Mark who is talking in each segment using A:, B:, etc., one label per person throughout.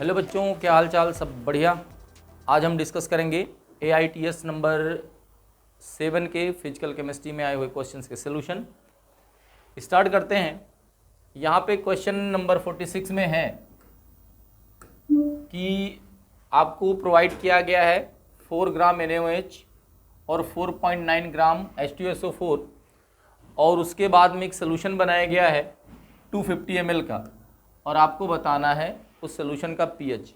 A: Hello बच्चों, क्या हाल चाल? सब बढ़िया। आज हम डिस्कस करेंगे AITS नंबर 7 के फिजिकल केमिस्ट्री में आए हुए क्वेश्चंस के सॉल्यूशन। स्टार्ट करते हैं। यहाँ पे क्वेश्चन नंबर 46 में है कि आपको प्रोवाइड किया गया है 4 ग्राम NaOH और 4.9 ग्राम H2SO4 और उसके बाद में एक सॉल्यूशन बनाया गया है 250 ml का, और आपको बताना है उस सॉल्यूशन का pH।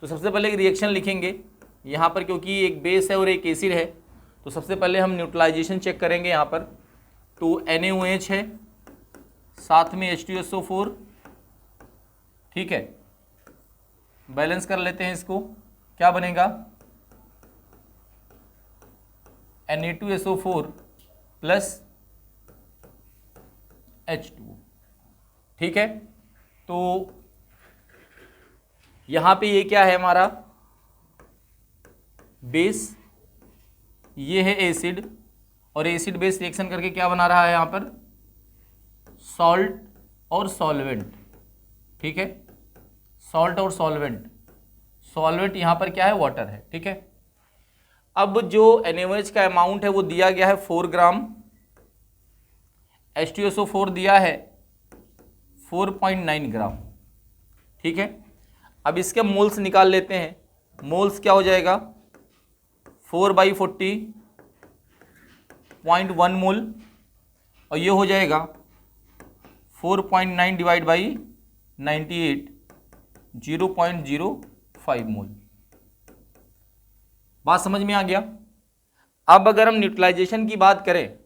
A: तो सबसे पहले एक रिएक्शन लिखेंगे यहाँ पर, क्योंकि एक बेस है और एक एसिड है। तो सबसे पहले हम न्यूट्रलाइजेशन चेक करेंगे यहाँ पर। तो NaOH है, साथ में H2SO4, ठीक है। बैलेंस कर लेते हैं इसको, क्या बनेगा Na2SO4 प्लस H2O, ठीक है। तो यहाँ पे ये क्या है हमारा बेस, ये है एसिड, और एसिड बेस रिएक्शन करके क्या बना रहा है यहाँ पर सॉल्ट और सॉल्वेंट, ठीक है। सॉल्ट और सॉल्वेंट, सॉल्वेंट यहाँ पर क्या है वाटर है, ठीक है। अब जो NaOH का अमाउंट है वो दिया गया है 4 ग्राम, H2SO4 दिया है 4.9 ग्राम, ठीक है। अब इसके मोल्स निकाल लेते हैं। मोल्स क्या हो जाएगा 4/40.1 मोल, और ये हो जाएगा 4.9 डिवाइड बाई 98, 0.05 मोल। बात समझ में आ गया। अब अगर हम न्यूट्रलाइजेशन की बात करें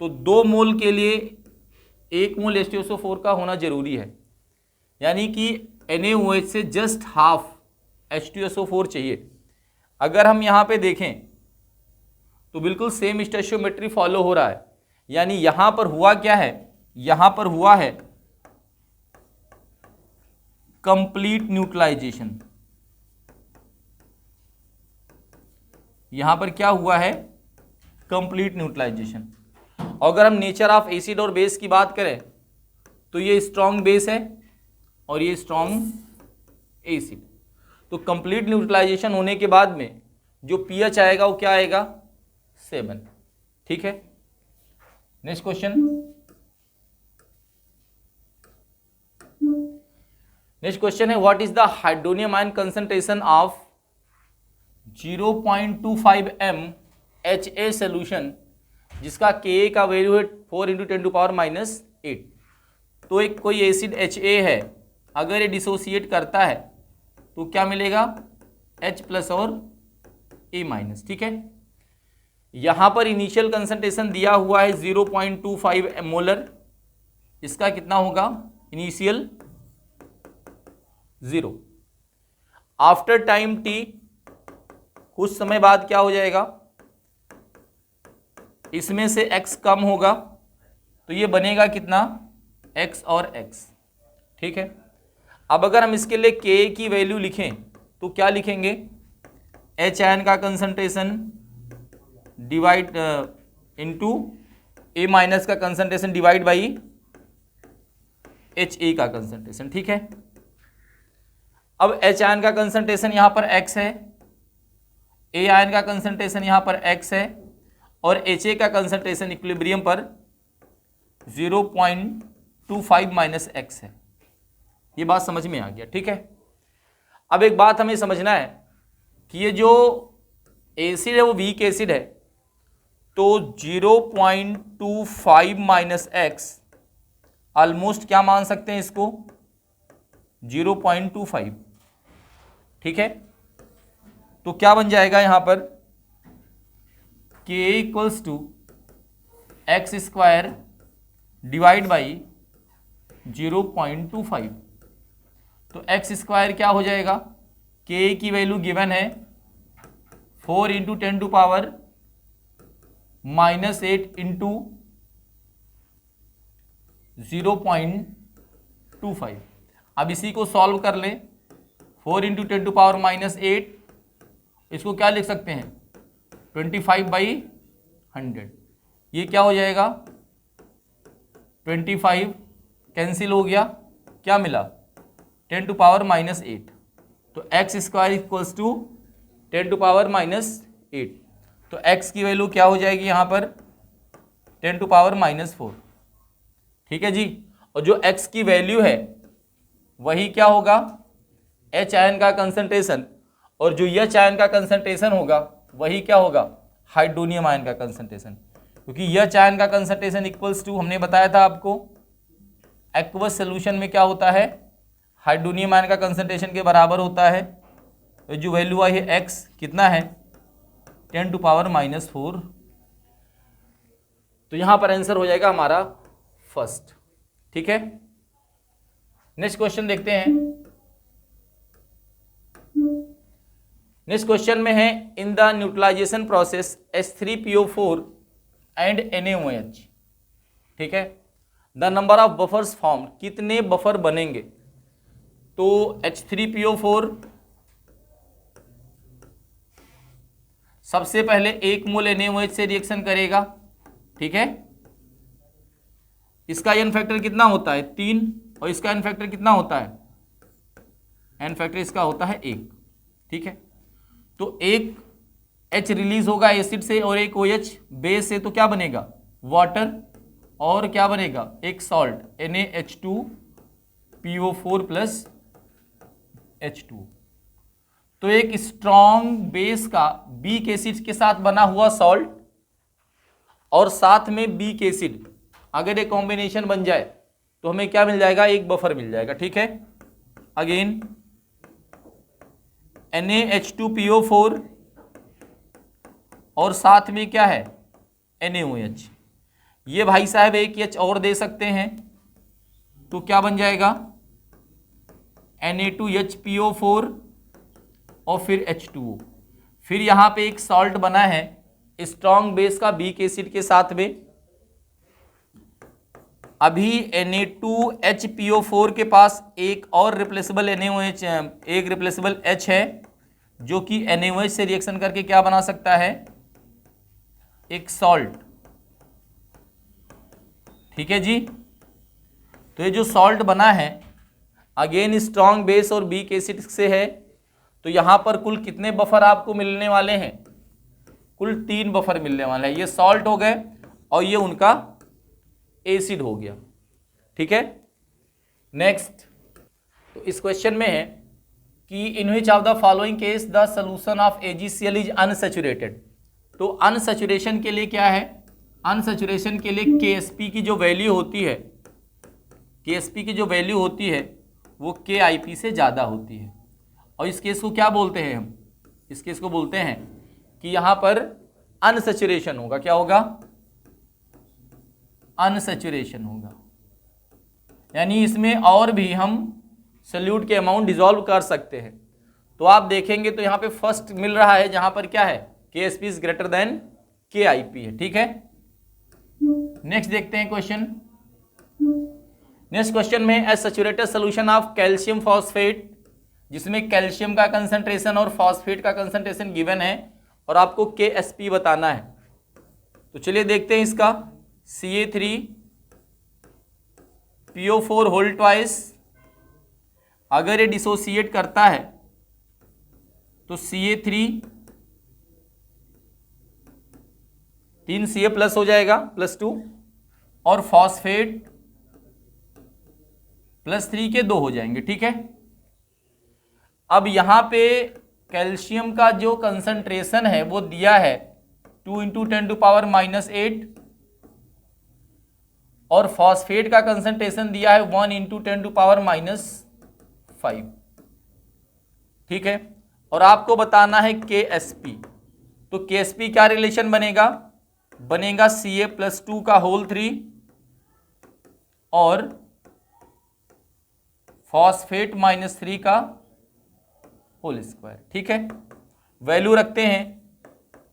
A: तो 2 मोल के लिए 1 मोल H2SO4 का होना जरूरी है, यानी कि NaOH से जस्ट हाफ H2SO4 चाहिए। अगर हम यहाँ पे देखें तो बिल्कुल सेम स्टोइचियोमेट्री फॉलो हो रहा है, यानी यहाँ पर हुआ क्या है, यहाँ पर हुआ है कंप्लीट न्यूट्रलाइजेशन। यहाँ पर क्या हुआ है कंप्लीट न्यूट्रलाइजेशन। अगर हम नेचर ऑफ एसिड और बेस की बात करें तो ये स्ट्रॉन्ग बेस है और ये स्ट्रॉन्ग एसिड। तो कंप्लीट न्यूट्रलाइजेशन होने के बाद में जो pH आएगा वो क्या आएगा 7, ठीक है। Next question. नेक्स्ट क्वेश्चन है what is the hydronium ion concentration of 0.25 m HA solution जिसका Ka का वैल्यू है 4 × 10⁻⁸। तो एक कोई एसिड HA है, अगर ये डिसोसिएट करता है तो क्या मिलेगा H+ और A-, ठीक है। यहां पर इनिशियल कंसंट्रेशन दिया हुआ है 0.25 मोलर, इसका कितना होगा इनिशियल 0। आफ्टर टाइम T कुछ समय बाद क्या हो जाएगा, इसमें से X कम होगा तो ये बनेगा कितना X और X, ठीक है। अब अगर हम इसके लिए Ka की वैल्यू लिखें तो क्या लिखेंगे H आयन का कंसंट्रेशन डिवाइड इनटू A- का कंसंट्रेशन डिवाइड बाई Ha का कंसंट्रेशन, ठीक है। अब H आयन का कंसंट्रेशन यहां पर X है, A आयन का कंसंट्रेशन यहां पर X है, और Ha का कंसंट्रेशन इक्विलिब्रियम पर 0.25 - X है। ये बात समझ में आ गया, ठीक है। अब एक बात हमें समझना है कि ये जो एसिड है वो वीक एसिड है, तो 0.25 - X ऑलमोस्ट क्या मान सकते हैं इसको 0.25, ठीक है। तो क्या बन जाएगा यहां पर Ka = X² डिवाइड बाई 0.25। तो X² क्या हो जाएगा, Ka की वैल्यू गिवन है 4 × 10⁻⁸ × 0.25। अब इसी को सॉल्व कर लें, 4 × 10⁻⁸, इसको क्या लिख सकते हैं 25/100। ये क्या हो जाएगा 25 कैंसिल हो गया, क्या मिला 10⁻⁸। तो एक्स स्क्वायर इक्वल्स टू 10⁻⁻8। तो एक्स की वैल्यू क्या हो जाएगी यहाँ पर 10⁻⁻4। ठीक है जी। और जो एक्स की वैल्यू है वही क्या होगा एच आयन का कंसंट्रेशन, और जो एच आयन का कंसंट्रेशन होगा वही क्या होगा हाइड्रोनियम आयन का कंसंट्रेशन, क्योंकि एच आयन का कंसंट्रेशन इक्वल्स टू हमने बताया था आपको एक्वस सोल्यूशन में क्या होता है हाइड्रोनियम आयन का कंसंट्रेशन के बराबर होता है। तो जो वैल्यू आई है एक्स कितना है 10⁻⁻4। तो यहां पर आंसर हो जाएगा हमारा फर्स्ट। ठीक है, नेक्स्ट क्वेश्चन देखते हैं। नेक्स्ट क्वेश्चन में है in the neutralization process H3PO4 and NaOH। ठीक है, the number of buffers form, कितने बफर बनेंगे। तो H3PO4 सबसे पहले 1 मोल NaOH से रिएक्शन करेगा। ठीक है, इसका एन फैक्टर कितना होता है 3, और इसका एन फैक्टर कितना होता है एन फैक्टर इसका होता है 1। ठीक है, तो एक H रिलीज होगा एसिड से और एक OH बेस से, तो क्या बनेगा वाटर, और क्या बनेगा एक सॉल्ट NaH2PO4 प्लस H2। तो एक स्ट्रॉन्ग बेस का बीक एसिड के साथ बना हुआ सॉल्ट और साथ में बीक एसिड, अगर एक कॉम्बिनेशन बन जाए तो हमें क्या मिल जाएगा एक बफर मिल जाएगा। ठीक है, अगेन NaH2PO4 और साथ में क्या है NaOH। ये भाई साहब एक H और दे सकते हैं, तो क्या बन जाएगा Na2HPO4 और फिर H2O। फिर यहां पे एक सॉल्ट बना है स्ट्रॉन्ग बेस का बीक एसिड के साथ में। अभी Na2HPO4 के पास एक और रिप्लेसेबल NaOH, एक रिप्लेसेबल H है जो कि NaOH से रिएक्शन करके क्या बना सकता है एक सॉल्ट। ठीक है जी, तो ये जो सॉल्ट बना है अगेन स्ट्रॉन्ग बेस और बीक एसिड से है, तो यहां पर कुल कितने बफर आपको मिलने वाले हैं कुल 3 बफर मिलने वाले हैं। ये सॉल्ट हो गए और ये उनका एसिड हो गया। ठीक है, नेक्स्ट। तो इस क्वेश्चन में है कि in which of the following case the solution of AgCl is unsaturated. तो अनसैचुरेशन के लिए क्या है, अनसैचुरेशन के लिए KSP की जो वैल्यू होती है, KSP की जो वैल्यू होती है वो KIP से ज़्यादा होती है। और इस केस को क्या बोलते हैं हम, इस केस को बोलते हैं कि यहाँ पर अनसैचुरेशन होगा। क्या होगा अनसैचुरेशन होगा, यानी इसमें और भी हम सॉल्यूट के अमाउंट डिसॉल्व कर सकते हैं। तो आप देखेंगे तो यहाँ पे फर्स्ट मिल रहा है जहां पर क्या है KSP is greater than KIP है। ठीक है, नेक्स्ट देखते हैं क्वेश्चन। नेक्स्ट क्वेश्चन में a saturated solution of calcium phosphate, जिसमें कैल्शियम का कंसंट्रेशन और फॉस्फेट का कंसंट्रेशन गिवन है और आपको KSP बताना है। तो चलिए देखते हैं इसका Ca3PO4 होल ट्वाइस, अगर ये डिसोसिएट करता है तो Ca3 3 Ca प्लस हो जाएगा +2, और फॉस्फेट +3 के 2 हो जाएंगे। ठीक है, अब यहां पे कैल्शियम का जो कंसंट्रेशन है वो दिया है 2 × 10⁻⁻8 और फॉस्फेट का कंसंट्रेशन दिया है 1 × 10⁻⁻5। ठीक है, और आपको बताना है KSP। तो KSP क्या रिलेशन बनेगा Ca +2 का होल 3 और फॉस्फेट -3 का होल स्क्वायर। ठीक है, वैल्यू रखते हैं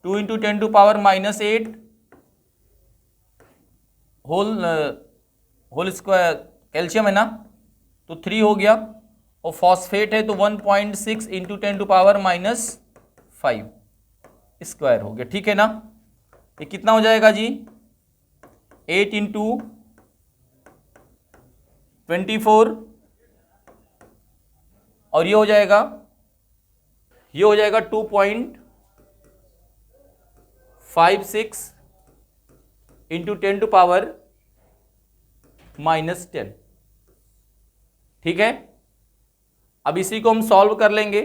A: 2 × 10⁻⁻8 होल स्क्वायर, कैल्शियम है ना तो 3 हो गया, और फॉस्फेट है तो 1.6 × 10⁻⁻5 स्क्वायर हो गया। ठीक है ना, ये कितना हो जाएगा जी 8 × 24, और ये हो जाएगा ये हो जाएगा 2.56 इंटू 10⁻⁻10। ठीक है, अब इसी को हम सॉल्व कर लेंगे।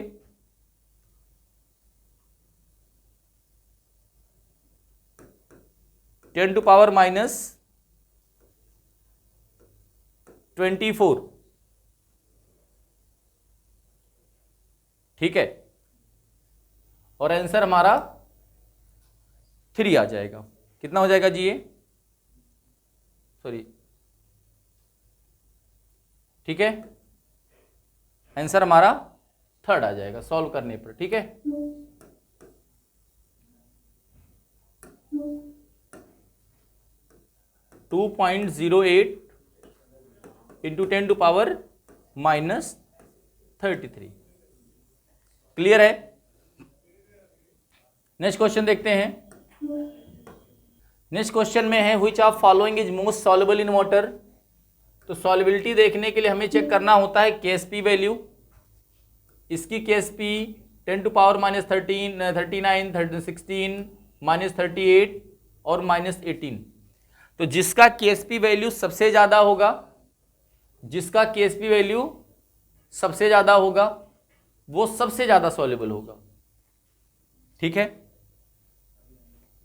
A: (10⁻24). ठीक है, और आंसर हमारा 3 आ जाएगा। कितना हो जाएगा जी ये, सॉरी, ठीक है, आंसर हमारा 3 आ जाएगा सॉल्व करने पर। ठीक है, (2.08 इंटू 10⁻33). क्लियर है। नेक्स्ट क्वेश्चन देखते हैं। नेक्स्ट क्वेश्चन में है which of following is most soluble in water. तो सॉल्युबिलिटी देखने के लिए हमें चेक करना होता है केएसपी वैल्यू। इसकी केएसपी 10⁻13, 39, 16, -38 और -18। तो जिसका केएसपी वैल्यू सबसे ज्यादा होगा, जिसका केएसपी वैल्यू सबसे ज्यादा होगा वो सबसे ज्यादा सॉल्युबल होगा। ठीक है,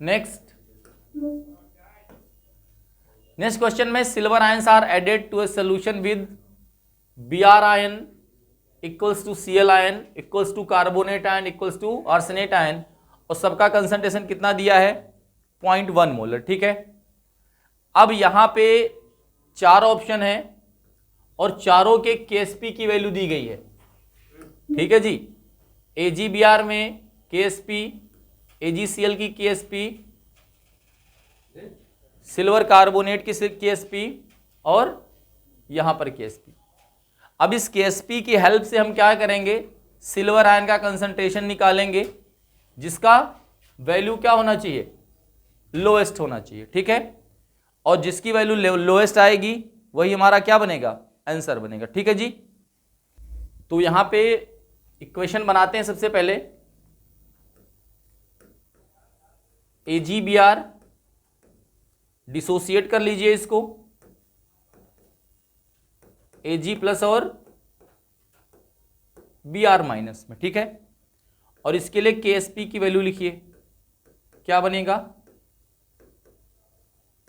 A: नेक्स्ट क्वेश्चन में silver ions are added to a solution with Br ion equals to Cl ion equals to carbonate ion equals to arsenate ion, और सबका कंसंट्रेशन कितना दिया है, 0.1 मोलर। ठीक है, अब यहां पे 4 ऑप्शन है और चारों के केएसपी की वैल्यू दी गई है। ठीक है जी, AgBr में केएसपी, AgCl की केएसपी, सिल्वर कार्बोनेट की केएसपी और यहां पर केएसपी। अब इस केएसपी की हेल्प से हम क्या करेंगे, सिल्वर आयन का कंसंट्रेशन निकालेंगे जिसका वैल्यू क्या होना चाहिए, लोएस्ट होना चाहिए। ठीक है, और जिसकी वैल्यू लोएस्ट आएगी वही हमारा क्या बनेगा, आंसर बनेगा। ठीक है जी, तो यहां पे इक्वेशन बनाते हैं। सबसे पहले AgBr डिसोसिएट कर लीजिए इसको, Ag प्लस और Br माइनस में। ठीक है, और इसके लिए केएसपी की वैल्यू लिखिए, क्या बनेगा,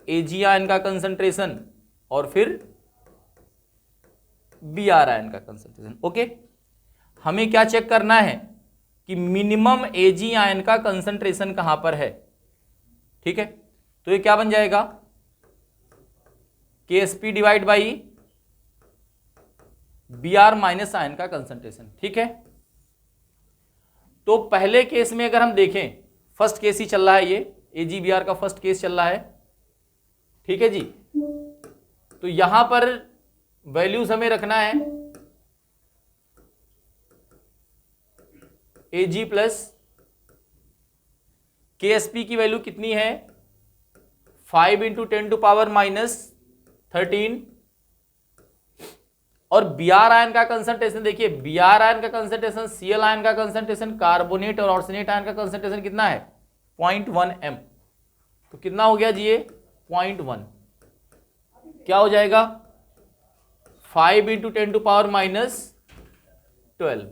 A: Ag आयन का कंसंट्रेशन और फिर Br आयन का कंसंट्रेशन। ओके, हमें क्या चेक करना है कि मिनिमम Ag आयन का कंसंट्रेशन कहां पर है। ठीक है, तो ये क्या बन जाएगा, KSP divide by Br minus ion का कंसंट्रेशन। ठीक है, तो पहले केस में अगर हम देखें, फर्स्ट केस ही चल रहा है, ये AgBr का फर्स्ट केस चल रहा है। ठीक है जी, तो यहां पर वैल्यूज हमें रखना है, Ag प्लस KSP की वैल्यू कितनी है, 5 इंटू 10⁻⁻13, और Br आयन का कंसंट्रेशन देखिए, Br आयन का कंसंट्रेशन, Cl आयन का कंसंट्रेशन, कार्बोनेट और आर्सेनेट आयन का कंसंट्रेशन कितना है, 0.1 m। तो कितना हो गया जी ये, 0.1, क्या हो जाएगा, 5 इंटू 10⁻⁻12।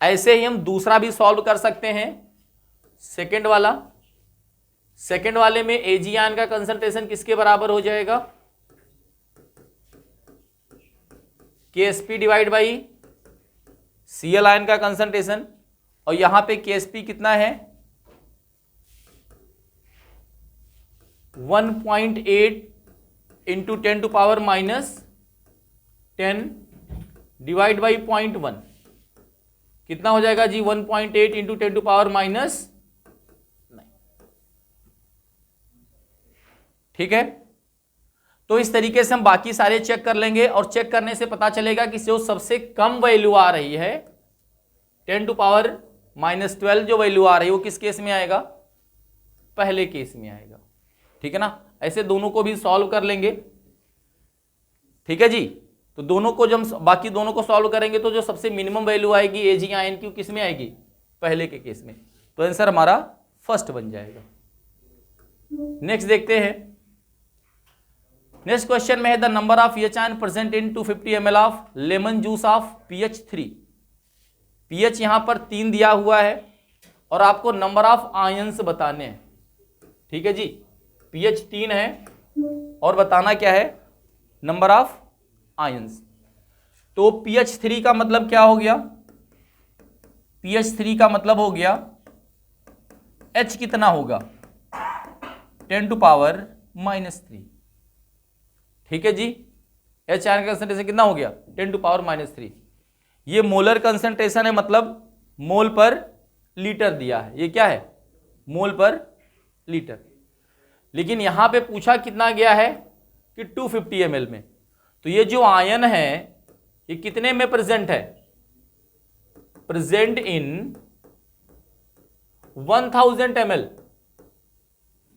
A: ऐसे ही हम दूसरा भी सॉल्व कर सकते हैं, सेकेंड वाले में Ag आयन का कंसंट्रेशन किसके बराबर हो जाएगा, KSP divide by Cl ion का कंसंट्रेशन, और यहां पे KSP कितना है, 1.8 इंटू 10⁻⁻10 डिवाइड बाई 0.1, कितना हो जाएगा जी, 1.8 इंटू 10⁻⁻9। ठीक है, तो इस तरीके से हम बाकी सारे चेक कर लेंगे, और चेक करने से पता चलेगा कि जो सबसे कम वैल्यू आ रही है 10⁻⁻12 जो वैल्यू आ रही है वो किस केस में आएगा, पहले केस में आएगा। ठीक है ना, ऐसे दोनों को भी सॉल्व कर लेंगे। ठीक है जी, तो दोनों को जब बाकी दोनों को सॉल्व करेंगे तो जो सबसे मिनिमम वैल्यू आएगी AgInQ किस में आएगी, पहले के केस में, तो आंसर हमारा फर्स्ट बन जाएगा। नेक्स्ट देखते हैं। नेक्स्ट क्वेश्चन में है the number of H ion present in 250 ml of lemon juice of pH 3। pH यहां पर 3 दिया हुआ है और आपको नंबर ऑफ आयंस बताने हैं। ठीक है जी, pH 3 है और बताना क्या है, नंबर ऑफ आयंस। तो pH 3 का मतलब क्या हो गया, pH 3 का मतलब हो गया H कितना होगा 10⁻⁻3। ठीक है जी, H आयन का कंसंट्रेशन कितना हो गया 10⁻⁻3। ये मोलर कंसंट्रेशन है, मतलब मोल पर लीटर दिया है, ये क्या है मोल पर लीटर। लेकिन यहां पे पूछा कितना गया है कि 250 ml में। तो ये जो आयन है ये कितने में प्रेजेंट है, प्रेजेंट इन 1000 ml,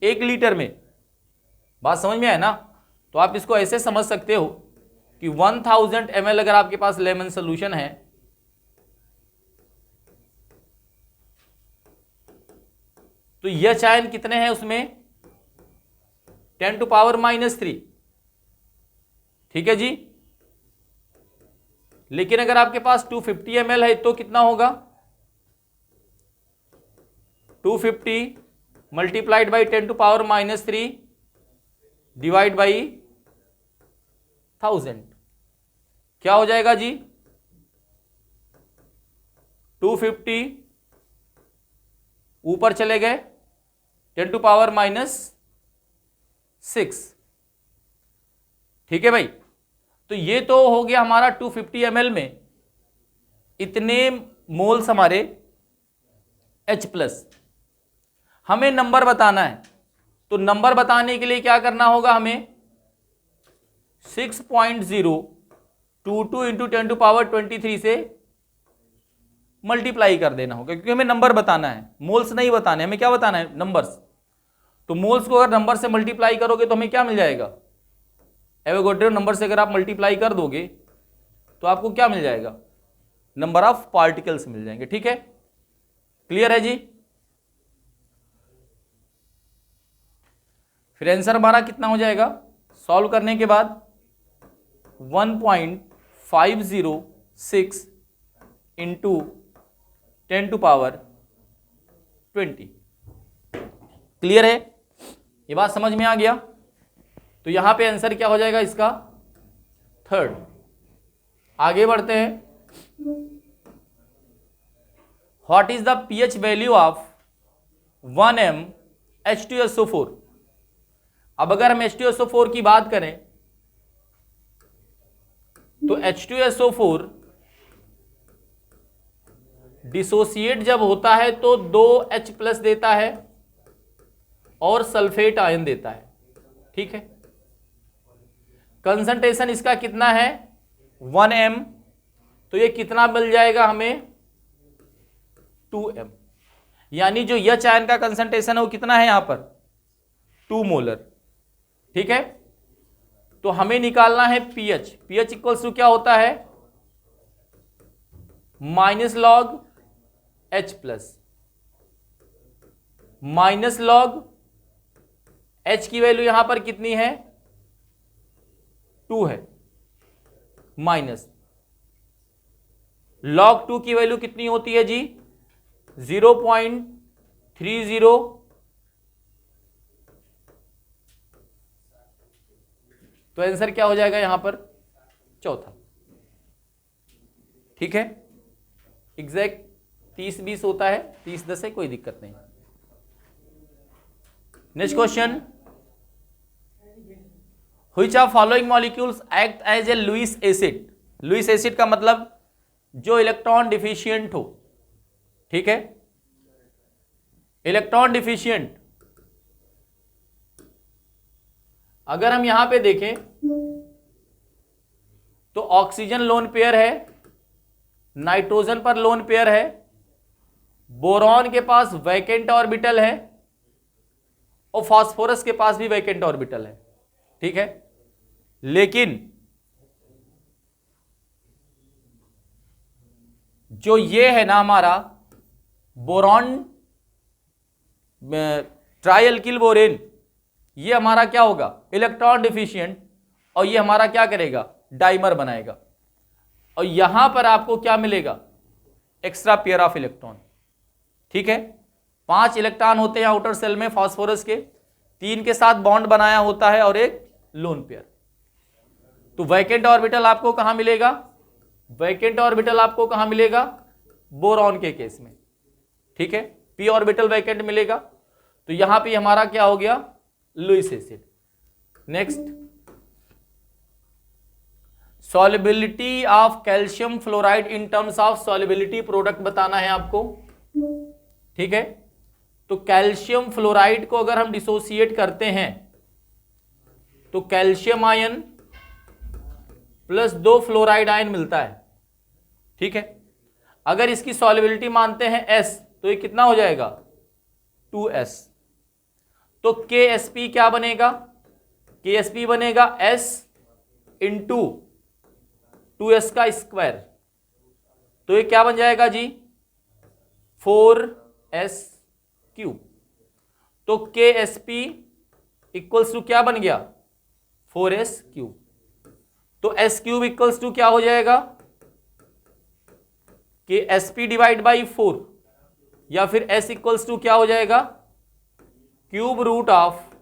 A: 1 लीटर में। बात समझ में आया ना, तो आप इसको ऐसे समझ सकते हो कि 1000 ml अगर आपके पास लेमन सोल्यूशन है तो यह आयन कितने हैं उसमें 10⁻⁻3। ठीक है जी, लेकिन अगर आपके पास 250 ml है तो कितना होगा 250 मल्टीप्लाइड बाई 10⁻⁻3 डिवाइड बाई 1000, क्या हो जाएगा जी 250 ऊपर चले गए 10⁻⁻6। ठीक है भाई, तो ये तो हो गया हमारा 250 ml में इतने मोल्स हमारे H+। हमें नंबर बताना है, तो नंबर बताने के लिए क्या करना होगा, हमें 6.022 इंटू 10⁻23 से मल्टीप्लाई कर देना होगा, क्योंकि हमें नंबर बताना है, मोल्स नहीं बताने, हमें क्या बताना है नंबर्स। तो मोल्स को अगर नंबर से मल्टीप्लाई करोगे तो हमें क्या मिल जाएगा, एवोगैड्रो नंबर से अगर आप मल्टीप्लाई कर दोगे तो आपको क्या मिल जाएगा, नंबर ऑफ पार्टिकल्स मिल जाएंगे। ठीक है, क्लियर है जी। फिर आंसर हमारा कितना हो जाएगा, सॉल्व करने के बाद 1.506 इंटू 10⁻20। क्लियर है, ये बात समझ में आ गया। तो यहां पे आंसर क्या हो जाएगा इसका, थर्ड। आगे बढ़ते हैं। What is the pH value of 1m H2SO4। अब अगर हम H2SO4 की बात करें तो H2SO4 डिसोसिएट जब होता है तो 2H+ देता है और सल्फेट आयन देता है। ठीक है, कंसंट्रेशन इसका कितना है 1m, तो ये कितना मिल जाएगा हमें 2m, यानी जो H आयन का कंसंट्रेशन है वो कितना है यहां पर 2 मोलर। ठीक है, तो हमें निकालना है pH। pH इक्वल्स टू क्या होता है -log H+, -log H की वैल्यू यहां पर कितनी है 2 है, माइनस log 2 की वैल्यू कितनी होती है जी 0.30। तो आंसर क्या हो जाएगा यहां पर चौथा। ठीक है, एग्जैक्ट 30-20 होता है, 30-10 है, कोई दिक्कत नहीं। Next question, which of following molecules act as a Lewis acid. Lewis acid का मतलब जो इलेक्ट्रॉन डिफिशियंट हो। ठीक है, इलेक्ट्रॉन डिफिशियंट, अगर हम यहां पे देखें तो ऑक्सीजन लोन पेयर है, नाइट्रोजन पर लोन पेयर है, बोरॉन के पास वैकेंट ऑर्बिटल है और फास्फोरस के पास भी वैकेंट ऑर्बिटल है। ठीक है, लेकिन जो ये है ना हमारा बोरॉन ट्राइअल्किल बोरेन, ये हमारा क्या होगा, इलेक्ट्रॉन डिफिशिएंट, और ये हमारा क्या करेगा, डाइमर बनाएगा। और यहां पर आपको क्या मिलेगा, एक्स्ट्रा पेयर ऑफ इलेक्ट्रॉन। ठीक है, 5 इलेक्ट्रॉन होते हैं आउटर सेल में फास्फोरस के, 3 के साथ बॉन्ड बनाया होता है और एक लोन पेयर। तो वैकेंट ऑर्बिटल आपको कहां मिलेगा, वैकेंट ऑर्बिटल आपको कहां मिलेगा, बोरॉन के केस में। ठीक है, पी ऑर्बिटल वैकेंट मिलेगा। तो यहां पे हमारा क्या हो गया, Lewis acid. Next, solubility of calcium fluoride in terms of solubility product बताना है आपको। ठीक है, तो कैल्शियम फ्लोराइड को अगर हम डिसोसिएट करते हैं तो calcium ion plus 2 fluoride ion मिलता है। ठीक है, अगर इसकी सॉल्युबिलिटी मानते हैं S, तो ये कितना हो जाएगा, 2S। तो KSP क्या बनेगा, KSP बनेगा S इंटू 2S का स्क्वायर। तो ये क्या बन जाएगा जी, 4S क्यूब। तो KSP इक्वल्स टू क्या बन गया, 4S क्यूब। तो S क्यूब इक्वल्स टू क्या हो जाएगा, KSP डिवाइड बाई 4, या फिर S इक्वल्स टू क्या हो जाएगा, cube root of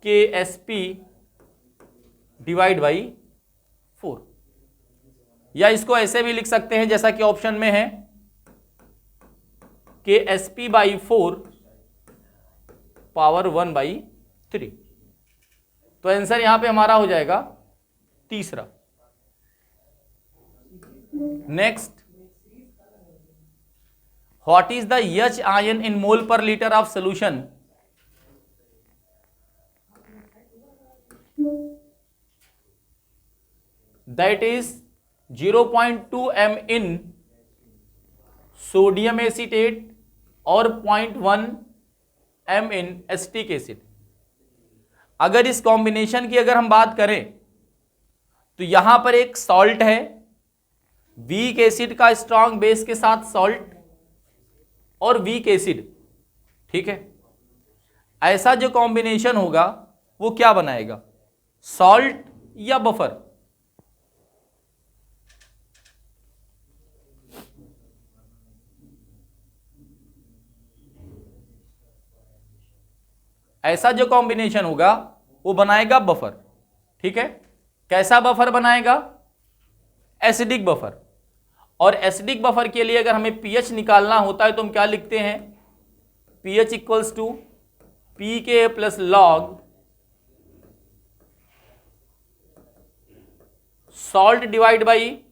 A: KSP divide by 4। या इसको ऐसे भी लिख सकते हैं जैसा कि ऑप्शन में है, KSP बाई 4 पावर 1/3। तो आंसर यहां पे हमारा हो जाएगा तीसरा। Next, what is the H ion in mole per litre of solution, that is 0.2 m in sodium acetate और 0.1 m इन एसिटिक एसिड। अगर इस कॉम्बिनेशन की अगर हम बात करें तो यहां पर एक सॉल्ट है, वीक एसिड का स्ट्रॉन्ग बेस के साथ सॉल्ट और वीक एसिड। ठीक है, ऐसा जो कॉम्बिनेशन होगा वो क्या बनाएगा, सॉल्ट या बफर। ऐसा जो कॉम्बिनेशन होगा वो बनाएगा बफर। ठीक है, कैसा बफर बनाएगा, एसिडिक बफर। और एसिडिक बफर के लिए अगर हमें पीएच निकालना होता है तो हम क्या लिखते हैं, pH equals to pK plus log salt divide by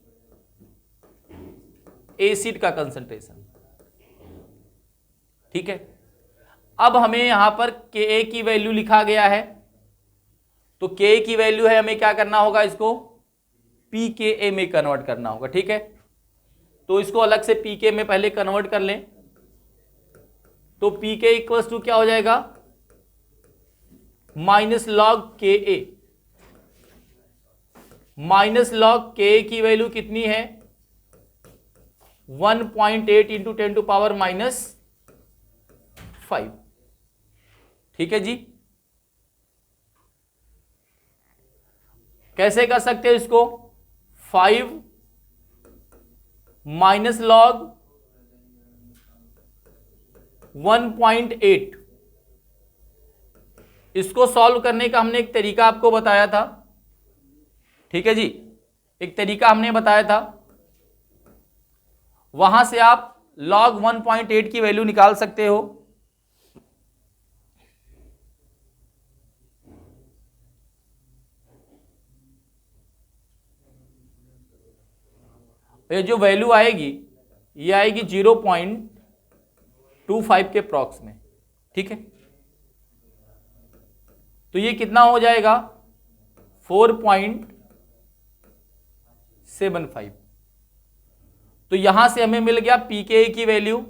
A: acid का कंसंट्रेशन। ठीक है, अब हमें यहां पर Ka की वैल्यू लिखा गया है, तो Ka की वैल्यू है, हमें क्या करना होगा, इसको pKa में कन्वर्ट करना होगा। ठीक है, तो इसको अलग से pK में पहले कन्वर्ट कर लें। तो pK इक्वल्स टू क्या हो जाएगा, minus log Ka। Minus log Ka की वैल्यू कितनी है, 1.8 इंटू 10 टू पावर -5। ठीक है जी, कैसे कर सकते हैं इसको, 5 माइनस लॉग 1.8। इसको सॉल्व करने का हमने एक तरीका आपको बताया था। ठीक है जी, एक तरीका हमने बताया था, वहां से आप log 1.8 की वैल्यू निकाल सकते हो। ये जो वैल्यू आएगी ये आएगी 0.25 के प्रॉक्स में। ठीक है, तो ये कितना हो जाएगा, 4.75। तो यहां से हमें मिल गया pKa की वैल्यू,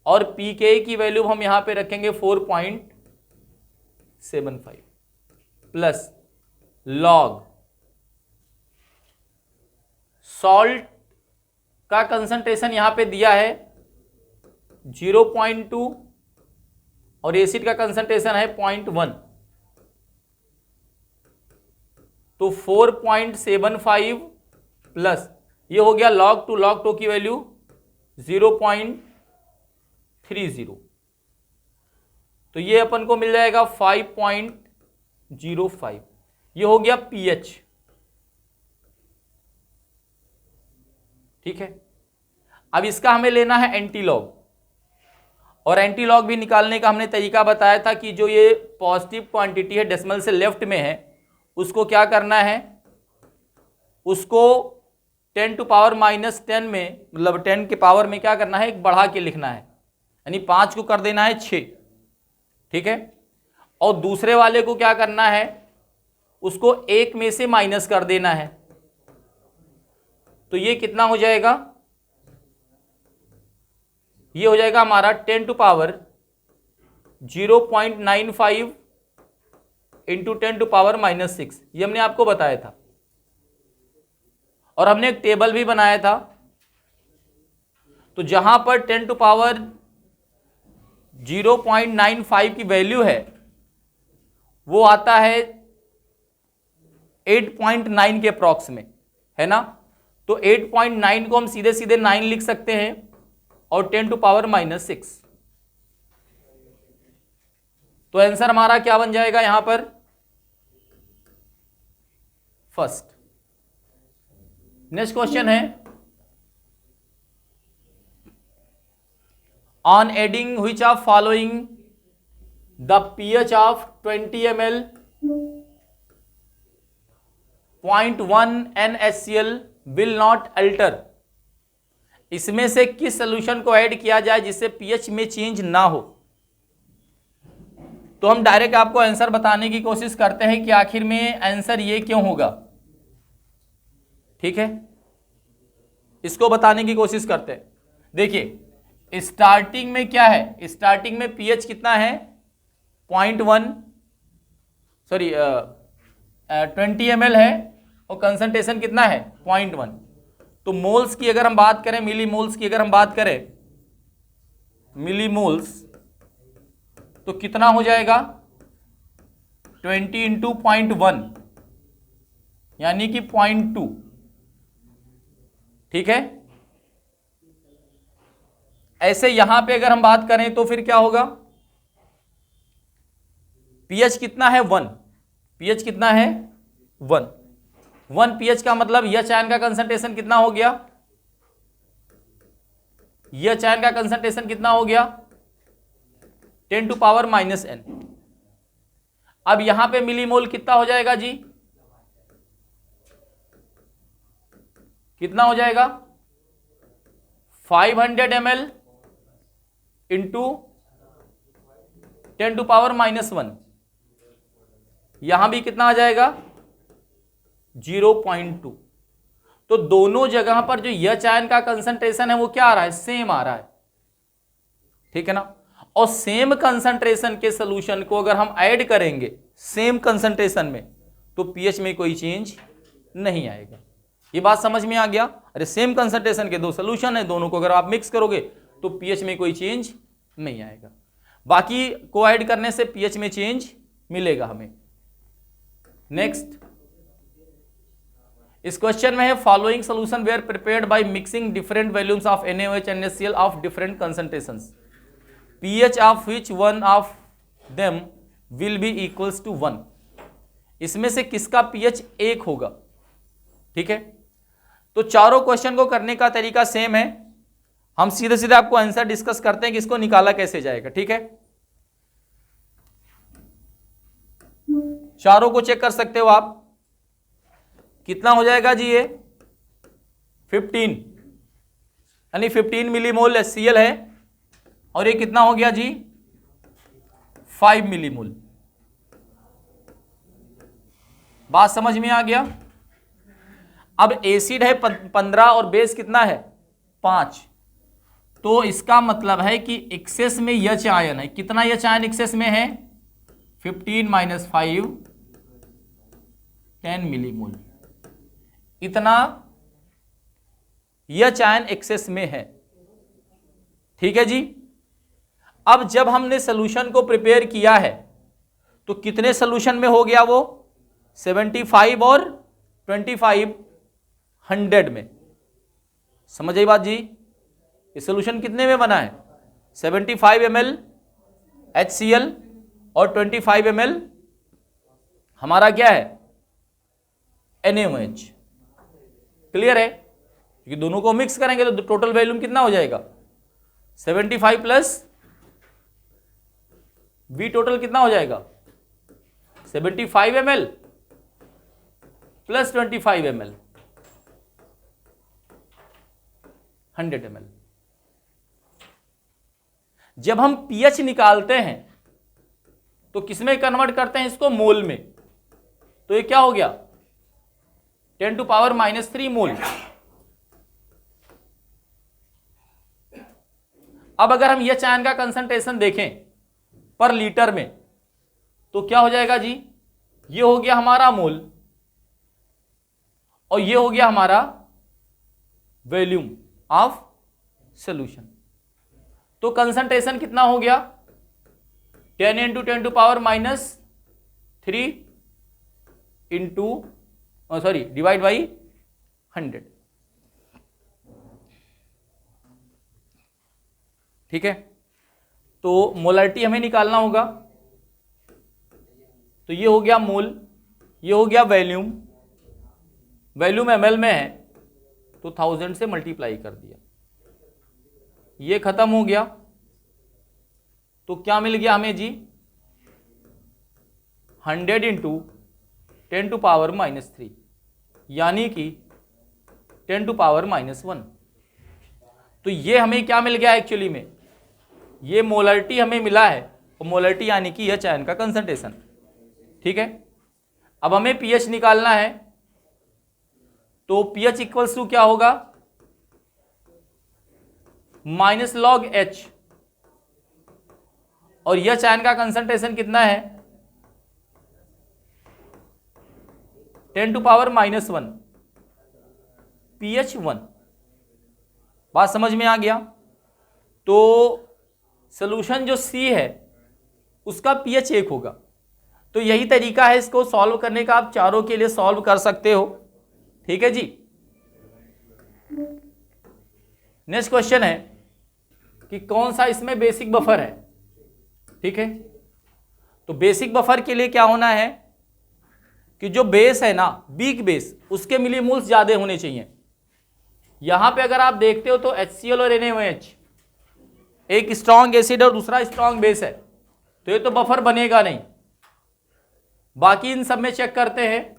A: और pKa की वैल्यू हम यहां पे रखेंगे 4.75 प्लस लॉग सॉल्ट का कंसंट्रेशन यहां पे दिया है 0.2 और एसिड का कंसंट्रेशन है 0.1, तो 4.75 प्लस ये हो गया log टू की वैल्यू 0.30, तो ये अपन को मिल जाएगा 5.05। ये हो गया pH। ठीक है, अब इसका हमें लेना है एंटीलॉग, और एंटीलॉग भी निकालने का हमने तरीका बताया था कि जो ये पॉजिटिव क्वांटिटी है डेसिमल से लेफ्ट में है उसको क्या करना है, उसको 10 टू पावर -10 में, मतलब 10 के पावर में क्या करना है, एक बढ़ा के लिखना है, यानी 5 को कर देना है 6। ठीक है, और दूसरे वाले को क्या करना है, उसको 1 में से माइनस कर देना है, तो ये कितना हो जाएगा, ये हो जाएगा हमारा 10 to power 0.95 into 10 to power -6। ये हमने आपको बताया था, और हमने एक टेबल भी बनाया था, तो जहां पर 10 टू पावर 0.95 की वैल्यू है वो आता है 8.9 के अप्रॉक्स में, है ना, तो 8.9 को हम सीधे सीधे 9 लिख सकते हैं और 10 टू पावर -6, तो आंसर हमारा क्या बन जाएगा यहां पर, फर्स्ट। नेक्स्ट क्वेश्चन है, on adding which of following the pH of 20 ml 0.1 NaCl will not alter, इसमें से किस सोल्यूशन को ऐड किया जाए जिससे pH में चेंज ना हो। तो हम डायरेक्ट आपको आंसर बताने की कोशिश करते हैं कि आखिर में आंसर ये क्यों होगा। ठीक है, इसको बताने की कोशिश करते हैं। देखिए स्टार्टिंग में क्या है, स्टार्टिंग में pH कितना है 0.1, सॉरी 20 ml है, और कंसंट्रेशन कितना है 0.1, तो मोल्स की अगर हम बात करें, मिली मोल्स की अगर हम बात करें, मिली मोल्स, तो कितना हो जाएगा 20 इंटू 0.1 यानी कि 0.2। ठीक है, ऐसे यहां पे अगर हम बात करें तो फिर क्या होगा, pH कितना है 1, pH कितना है 1 pH का मतलब यह आयन का कंसंट्रेशन कितना हो गया, यह आयन का कंसंट्रेशन कितना हो गया 10 टू पावर -n। अब यहां पे मिलीमोल कितना हो जाएगा जी, कितना हो जाएगा 500 ml इंटू 10 टू पावर -1, यहां भी कितना आ जाएगा 0.2। तो दोनों जगह पर जो यह आयन का कंसंट्रेशन है वो क्या आ रहा है, सेम आ रहा है। ठीक है ना, और सेम कंसंट्रेशन के सॉल्यूशन को अगर हम ऐड करेंगे सेम कंसंट्रेशन में तो pH में कोई चेंज नहीं आएगा। ये बात समझ में आ गया, अरे सेम कंसंट्रेशन के दो सॉल्यूशन है, दोनों को अगर आप मिक्स करोगे तो pH में कोई चेंज नहीं आएगा, बाकी को ऐड करने से pH में चेंज मिलेगा हमें। नेक्स्ट, इस क्वेश्चन में है following solution were prepared by mixing different volumes of NaOH and NaCl of different concentrations, pH of which one of them will be equals to 1, इसमें से किसका pH 1 होगा। ठीक है, तो चारों क्वेश्चन को करने का तरीका सेम है, हम सीधे सीधे आपको आंसर डिस्कस करते हैं कि इसको निकाला कैसे जाएगा। ठीक है, चारों को चेक कर सकते हो आप, कितना हो जाएगा जी, ये 15 यानी 15 मिलीमोल HCl है, और ये कितना हो गया जी 5 मिलीमोल। बात समझ में आ गया। अब एसिड है 15 और बेस कितना है 5, तो इसका मतलब है कि एक्सेस में H आयन है, कितना H आयन एक्सेस में है 15 - 5 10 मिलीमोल, इतना यह चायन एक्सेस में है। ठीक है जी। अब जब हमने सोल्यूशन को प्रिपेयर किया है तो कितने सोल्यूशन में हो गया वो? 75 और 25 100 में। समझ आई बात जी? ये सोल्यूशन कितने में बना है? 75 ml HCl और 25 ml हमारा क्या है? NaOH। क्लियर है? क्योंकि दोनों को मिक्स करेंगे तो टोटल वॉल्यूम कितना हो जाएगा? 75 प्लस V टोटल कितना हो जाएगा? 75 ml प्लस 25 ml 100 ml। जब हम pH निकालते हैं तो किसमें कन्वर्ट करते हैं इसको? मोल में। तो ये क्या हो गया? 10 टू पावर -3 मोल। अब अगर हम यह चायन का कंसंट्रेशन देखें पर लीटर में तो क्या हो जाएगा जी? ये हो गया हमारा मोल और ये हो गया हमारा वॉल्यूम ऑफ सॉल्यूशन। तो कंसंट्रेशन कितना हो गया? 10 into 10 to power -3 into divide by 100। ठीक है। तो मोलरिटी हमें निकालना होगा। तो ये हो गया मोल, ये हो गया वॉल्यूम। वॉल्यूम ml में है तो 1000 से मल्टीप्लाई कर दिया, ये खत्म हो गया। तो क्या मिल गया हमें जी? 100 इंटू 10 टू पावर -3 यानी कि 10 टू पावर -1। तो ये हमें क्या मिल गया एक्चुअली में? ये मोलरिटी हमें मिला है और मोलरिटी यानी कि यह चायन का कंसंट्रेशन। ठीक है। अब हमें pH निकालना है तो pH इक्वल्स टू क्या होगा? -log H। और यह चायन का कंसंट्रेशन कितना है? 10 टू पावर -1 pH 1। बात समझ में आ गया? तो सोल्यूशन जो C है उसका pH 1 होगा। तो यही तरीका है इसको सॉल्व करने का, आप चारों के लिए सॉल्व कर सकते हो। ठीक है जी। नेक्स्ट क्वेश्चन है कि कौन सा इसमें बेसिक बफर है। ठीक है। तो बेसिक बफर के लिए क्या होना है कि जो बेस है ना, वीक बेस, उसके मिलीमोल्स ज्यादा होने चाहिए। यहां पे अगर आप देखते हो तो HCl और NaOH एक स्ट्रॉन्ग एसिड और दूसरा स्ट्रॉन्ग बेस है, तो ये तो बफर बनेगा नहीं। बाकी इन सब में चेक करते हैं,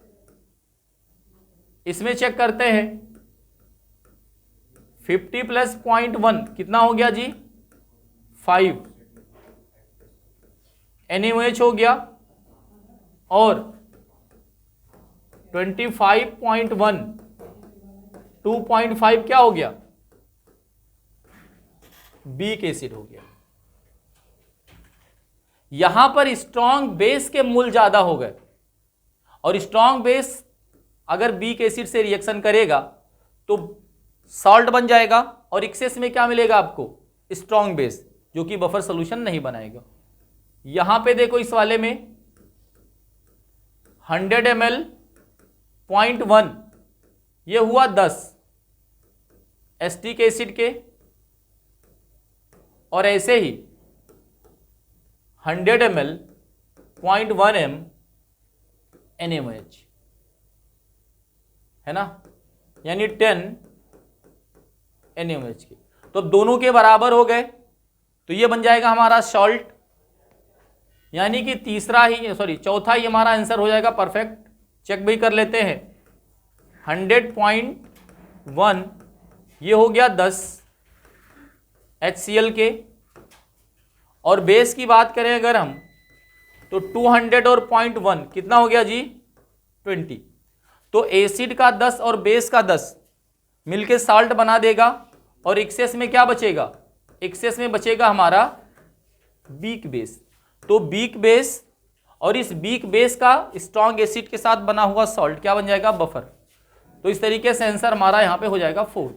A: इसमें चेक करते हैं 50 प्लस 0.1 कितना हो गया जी? 5 NaOH हो गया और 25.1 2.5 क्या हो गया? वीक एसिड हो गया। यहां पर स्ट्रॉन्ग बेस के मोल ज्यादा हो गए और स्ट्रॉन्ग बेस अगर वीक एसिड से रिएक्शन करेगा तो सॉल्ट बन जाएगा और एक्सेस में क्या मिलेगा आपको? स्ट्रॉन्ग बेस, जो कि बफर सॉल्यूशन नहीं बनाएगा। यहां पे देखो इस वाले में 100 ml 0.1 ये हुआ 10 एस्टिक एसिड के, और ऐसे ही 100 ml 0.1 m NaOH है ना, यानी 10 NaOH के। तो दोनों के बराबर हो गए तो ये बन जाएगा हमारा सॉल्ट, यानी कि चौथा ही हमारा आंसर हो जाएगा परफेक्ट। चेक भी कर लेते हैं। 100.1 ये हो गया 10 HCl के, और बेस की बात करें अगर हम तो 200 और 0.1 कितना हो गया जी? 20। तो एसिड का 10 और बेस का 10 मिलके साल्ट बना देगा, और एक्सेस में क्या बचेगा? एक्सेस में बचेगा हमारा वीक बेस। तो वीक बेस और इस वीक बेस का स्ट्रॉन्ग एसिड के साथ बना हुआ सॉल्ट क्या बन जाएगा? बफर। तो इस तरीके से आंसर हमारा यहां पे हो जाएगा 4।